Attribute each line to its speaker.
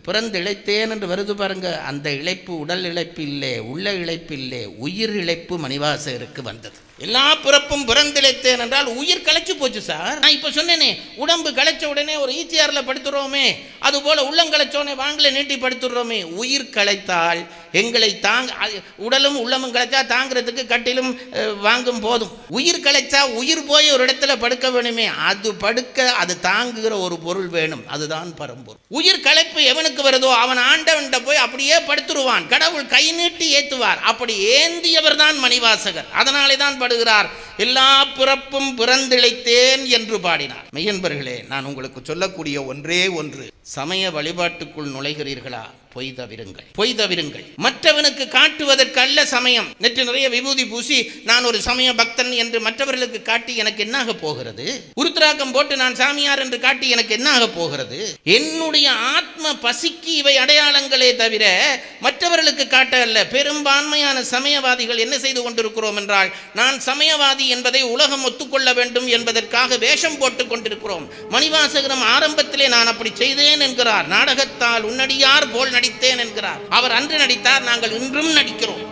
Speaker 1: பிறந்திழைத்தேன் என்று வருது பாருங்க. அந்த இழைப்பு உடல் இழைப்பு இல்லை, உள்ள இழைப்பு இல்லை, உயிர் இழைப்பு மணிவாசகருக்கு வந்தது. எல்லா பிறப்பும் பிறந்திழைத்தேன் என்றால் உயிர் களைச்சு போச்சு சார். நான் இப்போ சொன்னேனே, உடம்பு களைச்ச உடனே ஒரு ஈச்சியார்ல படுத்துறோமே, அதுபோல உள்ளங்களைச்சோடனே வாங்கல நீட்டி படுத்துடுறோமே. உயிர் களைத்தால் எங்களை உடலும் உள்ளமும் களைச்சா தாங்கிறதுக்கு கட்டிலும் வாங்கும் போதும். உயிர் களைச்சா உயிர் போய் ஒரு இடத்துல படுக்க வேணுமே, அது படுக்க அது தாங்குகிற ஒரு பொருள் வேணும், அதுதான் பரம்பொருள். உயிர் களைப்பு எவனுக்கு வருதோ அவன் ஆண்டவன் போய் அப்படியே படுத்துருவான், கடவுள் கை நீட்டி ஏத்துவார். அப்படி ஏந்தியவர் தான் மணிவாசகர். அதனாலே தான் படுகிறார், எல்லா பிறப்பும் பிறந்திழைத்தேன் என்று பாடினார். மெய்யன்பர்களே, நான் உங்களுக்கு சொல்லக்கூடிய ஒன்றே ஒன்று, சமய வழிபாட்டுக்குள் நுழைகிறீர்களா, பொய் தவிருங்கள், பொய் தவிருங்கள். மற்றவனுக்கு காட்டுவதற்கு அல்ல சமயம். நெற்று நிறைய விபூதி பூசி நான் ஒரு சமய பக்தன் என்று மற்றவர்களுக்கு காட்டி எனக்கு என்னாக போகிறது? உருத்திராக்கம் போட்டு நான் சாமியார் என்று காட்டி எனக்கு என்னாக போகிறது? என்னுடைய ஆத்ம பசிக்கு இவை அடையாளங்களே தவிர மற்றவர்களுக்கு காட்ட அல்ல. பெரும்பான்மையான சமயவாதிகள் என்ன செய்து கொண்டிருக்கிறோம் என்றால், நான் சமயவாதி என்பதை உலகம் ஒத்துக்கொள்ள வேண்டும் என்பதற்காக வேஷம் போட்டுக் கொண்டிருக்கிறோம். மணிவாசகரும் ஆரம்பத்திலே நான் அப்படி செய்தேன் என்கிறார். நாடகத்தால் உன்னடியார் போல் நடித்தேன் என்கிறார். அவர் அன்று நடித்தார், நாங்கள் இன்றும் நடிக்கிறோம்.